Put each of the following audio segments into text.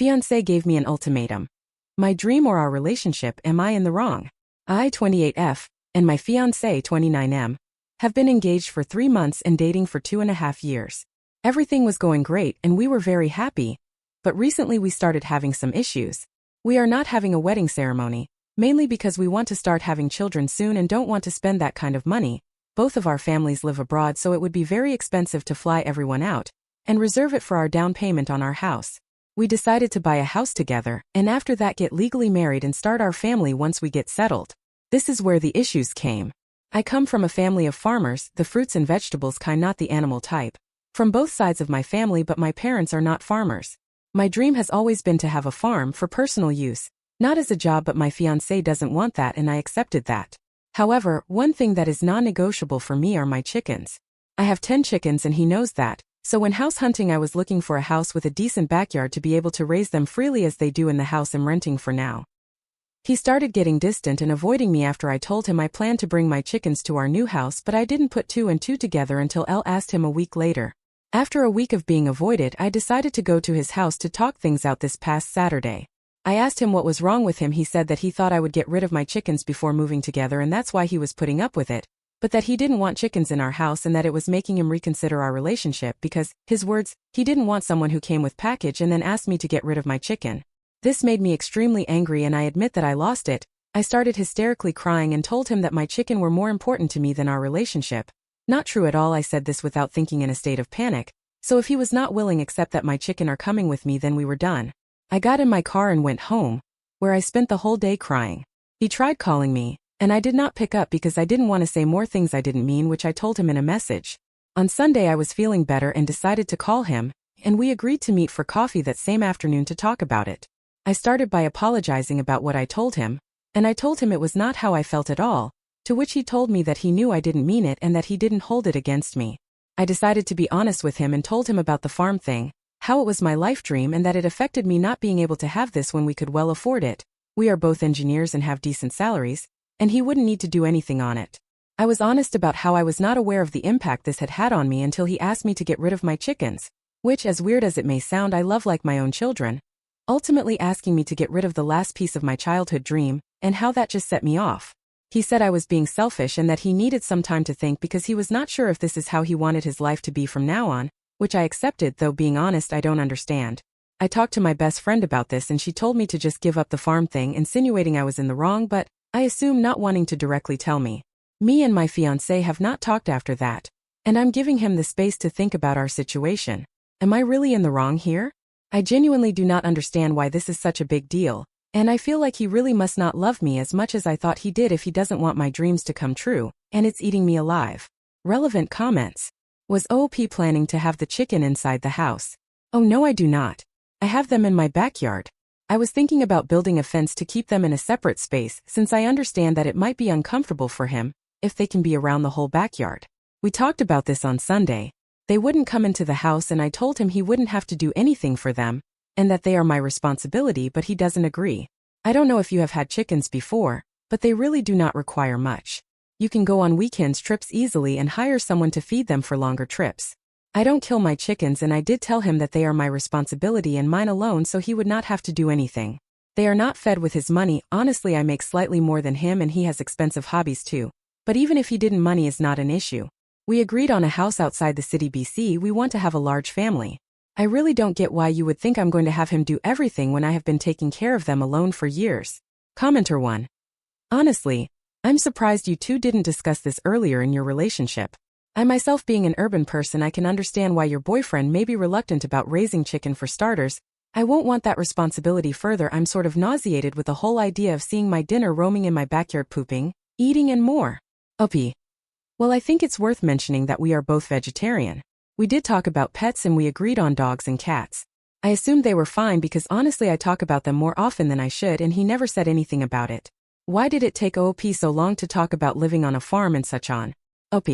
Fiancé gave me an ultimatum. My dream or our relationship, am I in the wrong? I, 28F, and my fiancé, 29M, have been engaged for 3 months and dating for 2.5 years. Everything was going great and we were very happy, but recently we started having some issues. We are not having a wedding ceremony, mainly because we want to start having children soon and don't want to spend that kind of money. Both of our families live abroad, so it would be very expensive to fly everyone out and reserve it for our down payment on our house. We decided to buy a house together, and after that get legally married and start our family once we get settled. This is where the issues came. I come from a family of farmers, the fruits and vegetables kind, not the animal type. From both sides of my family, but my parents are not farmers. My dream has always been to have a farm for personal use, not as a job, but my fiancé doesn't want that and I accepted that. However, one thing that is non-negotiable for me are my chickens. I have 10 chickens and he knows that. So when house hunting I was looking for a house with a decent backyard to be able to raise them freely as they do in the house I'm renting for now. He started getting distant and avoiding me after I told him I planned to bring my chickens to our new house, but I didn't put 2 and 2 together until Elle asked him a week later. After a week of being avoided, I decided to go to his house to talk things out this past Saturday. I asked him what was wrong with him. He said that he thought I would get rid of my chickens before moving together and that's why he was putting up with it. But that he didn't want chickens in our house and that it was making him reconsider our relationship because, his words, he didn't want someone who came with package and then asked me to get rid of my chicken. This made me extremely angry and I admit that I lost it. I started hysterically crying and told him that my chicken were more important to me than our relationship. Not true at all. I said this without thinking, in a state of panic. So if he was not willing except that my chicken are coming with me, then we were done. I got in my car and went home, where I spent the whole day crying. He tried calling me, and I did not pick up because I didn't want to say more things I didn't mean, which I told him in a message. On Sunday I was feeling better and decided to call him, and we agreed to meet for coffee that same afternoon to talk about it. I started by apologizing about what I told him, and I told him it was not how I felt at all, to which he told me that he knew I didn't mean it and that he didn't hold it against me. I decided to be honest with him and told him about the farm thing, how it was my life dream and that it affected me not being able to have this when we could well afford it. We are both engineers and have decent salaries, and he wouldn't need to do anything on it. I was honest about how I was not aware of the impact this had had on me until he asked me to get rid of my chickens, which, as weird as it may sound, I love like my own children, ultimately asking me to get rid of the last piece of my childhood dream, and how that just set me off. He said I was being selfish and that he needed some time to think because he was not sure if this is how he wanted his life to be from now on, which I accepted, though being honest I don't understand. I talked to my best friend about this and she told me to just give up the farm thing, insinuating I was in the wrong, but I assume not wanting to directly tell me. Me and my fiancé have not talked after that, and I'm giving him the space to think about our situation. Am I really in the wrong here? I genuinely do not understand why this is such a big deal, and I feel like he really must not love me as much as I thought he did if he doesn't want my dreams to come true, and it's eating me alive. Relevant comments. Was OP planning to have the chicken inside the house? Oh no, I do not. I have them in my backyard. I was thinking about building a fence to keep them in a separate space since I understand that it might be uncomfortable for him if they can be around the whole backyard. We talked about this on Sunday. They wouldn't come into the house and I told him he wouldn't have to do anything for them and that they are my responsibility, but he doesn't agree. I don't know if you have had chickens before, but they really do not require much. You can go on weekends trips easily and hire someone to feed them for longer trips. I don't kill my chickens and I did tell him that they are my responsibility and mine alone, so he would not have to do anything. They are not fed with his money. Honestly, I make slightly more than him and he has expensive hobbies too. But even if he didn't, money is not an issue. We agreed on a house outside the city BC. We want to have a large family. I really don't get why you would think I'm going to have him do everything when I have been taking care of them alone for years. Commenter 1. Honestly, I'm surprised you two didn't discuss this earlier in your relationship. I myself, being an urban person, I can understand why your boyfriend may be reluctant about raising chicken for starters. I won't want that responsibility further. I'm sort of nauseated with the whole idea of seeing my dinner roaming in my backyard, pooping, eating and more. OP. Well, I think it's worth mentioning that we are both vegetarian. We did talk about pets and we agreed on dogs and cats. I assumed they were fine because honestly I talk about them more often than I should and he never said anything about it. Why did it take OP so long to talk about living on a farm and such on? OP.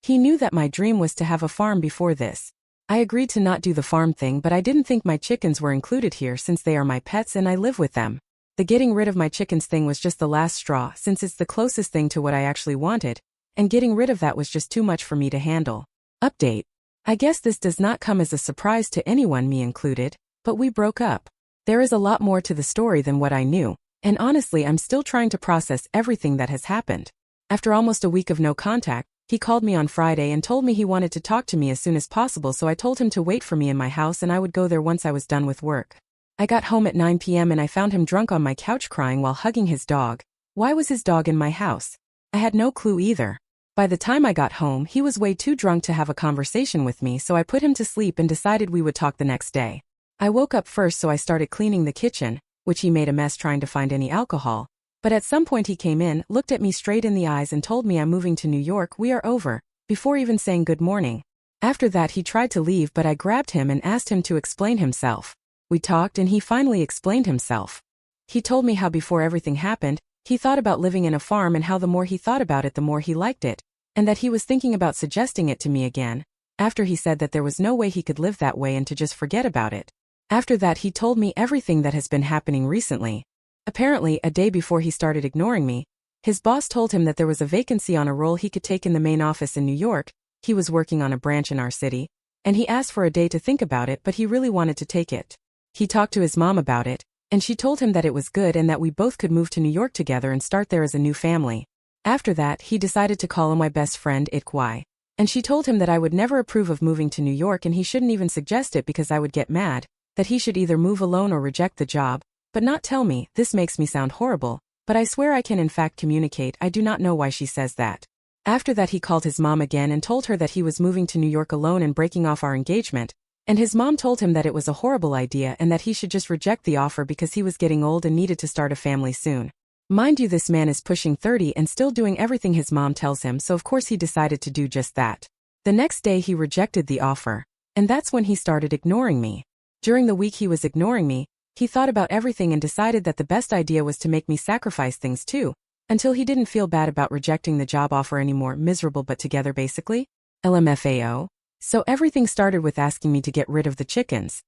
He knew that my dream was to have a farm before this. I agreed to not do the farm thing, but I didn't think my chickens were included here since they are my pets and I live with them. The getting rid of my chickens thing was just the last straw since it's the closest thing to what I actually wanted, and getting rid of that was just too much for me to handle. Update. I guess this does not come as a surprise to anyone, me included, but we broke up. There is a lot more to the story than what I knew, and honestly I'm still trying to process everything that has happened. After almost a week of no contact, he called me on Friday and told me he wanted to talk to me as soon as possible, so I told him to wait for me in my house and I would go there once I was done with work. I got home at 9 p.m. and I found him drunk on my couch crying while hugging his dog. Why was his dog in my house? I had no clue either. By the time I got home, he was way too drunk to have a conversation with me, so I put him to sleep and decided we would talk the next day. I woke up first, so I started cleaning the kitchen, which he made a mess trying to find any alcohol. But at some point he came in, looked at me straight in the eyes and told me I'm moving to New York, we are over, before even saying good morning. After that he tried to leave, but I grabbed him and asked him to explain himself. We talked and he finally explained himself. He told me how before everything happened, he thought about living in a farm and how the more he thought about it the more he liked it, and that he was thinking about suggesting it to me again, after he said that there was no way he could live that way and to just forget about it. After that he told me everything that has been happening recently. Apparently, a day before he started ignoring me, his boss told him that there was a vacancy on a role he could take in the main office in New York. He was working on a branch in our city, and he asked for a day to think about it, but he really wanted to take it. He talked to his mom about it, and she told him that it was good and that we both could move to New York together and start there as a new family. After that, he decided to call on my best friend Ikwai, and she told him that I would never approve of moving to New York and he shouldn't even suggest it because I would get mad, that he should either move alone or reject the job, but not tell me. This makes me sound horrible, but I swear I can in fact communicate. I do not know why she says that. After that he called his mom again and told her that he was moving to New York alone and breaking off our engagement, and his mom told him that it was a horrible idea and that he should just reject the offer because he was getting old and needed to start a family soon. Mind you, this man is pushing 30 and still doing everything his mom tells him, so of course he decided to do just that. The next day he rejected the offer, and that's when he started ignoring me. During the week he was ignoring me, he thought about everything and decided that the best idea was to make me sacrifice things too, until he didn't feel bad about rejecting the job offer anymore. Miserable but together basically. LMFAO. So everything started with asking me to get rid of the chickens.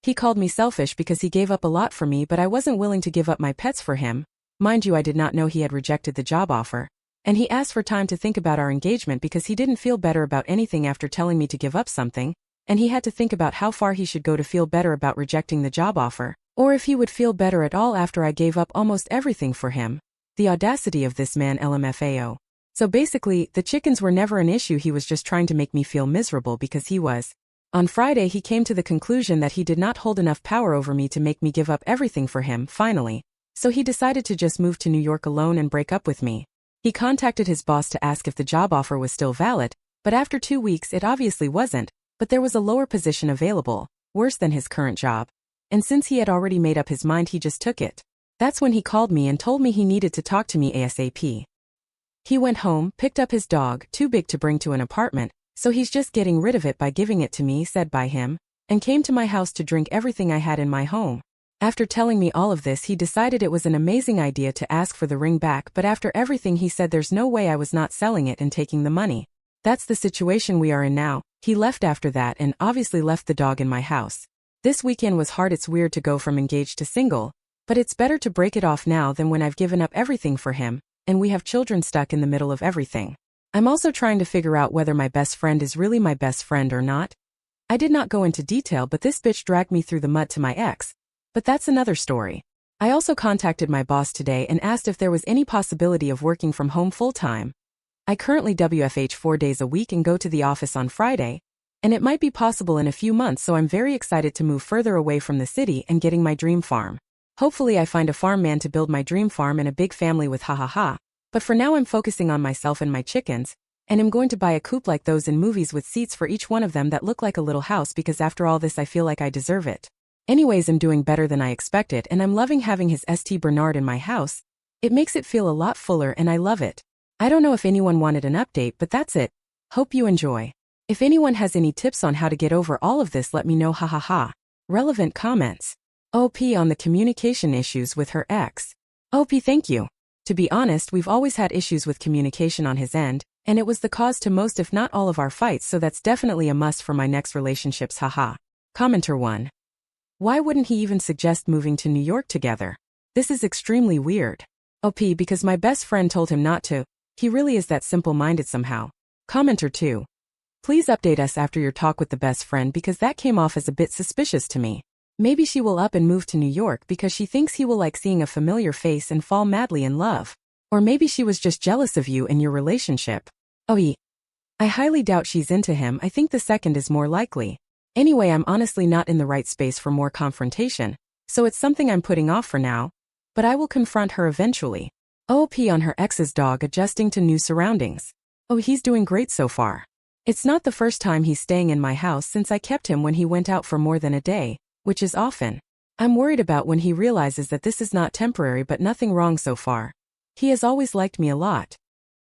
He called me selfish because he gave up a lot for me, but I wasn't willing to give up my pets for him. Mind you, I did not know he had rejected the job offer, and he asked for time to think about our engagement because he didn't feel better about anything after telling me to give up something, and he had to think about how far he should go to feel better about rejecting the job offer, or if he would feel better at all after I gave up almost everything for him. The audacity of this man. LMFAO. So basically, the chickens were never an issue, he was just trying to make me feel miserable because he was. On Friday he came to the conclusion that he did not hold enough power over me to make me give up everything for him, finally. So he decided to just move to New York alone and break up with me. He contacted his boss to ask if the job offer was still valid, but after 2 weeks it obviously wasn't, but there was a lower position available, worse than his current job. And since he had already made up his mind, he just took it. That's when he called me and told me he needed to talk to me ASAP. He went home, picked up his dog, too big to bring to an apartment, so he's just getting rid of it by giving it to me, said by him, and came to my house to drink everything I had in my home. After telling me all of this, he decided it was an amazing idea to ask for the ring back, but after everything he said, there's no way I was not selling it and taking the money. That's the situation we are in now. He left after that and obviously left the dog in my house. This weekend was hard. It's weird to go from engaged to single, but it's better to break it off now than when I've given up everything for him, and we have children stuck in the middle of everything. I'm also trying to figure out whether my best friend is really my best friend or not. I did not go into detail, but this bitch dragged me through the mud to my ex. But that's another story. I also contacted my boss today and asked if there was any possibility of working from home full-time. I currently WFH 4 days a week and go to the office on Friday, and it might be possible in a few months, so I'm very excited to move further away from the city and getting my dream farm. Hopefully I find a farm man to build my dream farm and a big family with ha. But for now I'm focusing on myself and my chickens, and I'm going to buy a coop like those in movies with seats for each one of them that look like a little house, because after all this I feel like I deserve it. Anyways, I'm doing better than I expected and I'm loving having his St. Bernard in my house. It makes it feel a lot fuller and I love it. I don't know if anyone wanted an update, but that's it. Hope you enjoy. If anyone has any tips on how to get over all of this, let me know. Ha. Relevant comments. OP on the communication issues with her ex. OP, thank you. To be honest, we've always had issues with communication on his end, and it was the cause to most if not all of our fights, so that's definitely a must for my next relationships. Haha. Commenter 1. Why wouldn't he even suggest moving to New York together? This is extremely weird. OP, because my best friend told him not to. He really is that simple-minded somehow. Commenter 2. Please update us after your talk with the best friend, because that came off as a bit suspicious to me. Maybe she will up and move to New York because she thinks he will like seeing a familiar face and fall madly in love. Or maybe she was just jealous of you and your relationship. Oh, I highly doubt she's into him. I think the second is more likely. Anyway, I'm honestly not in the right space for more confrontation, so it's something I'm putting off for now. But I will confront her eventually. OP on her ex's dog adjusting to new surroundings. Oh, he's doing great so far. It's not the first time he's staying in my house since I kept him when he went out for more than a day, which is often. I'm worried about when he realizes that this is not temporary, but nothing wrong so far. He has always liked me a lot.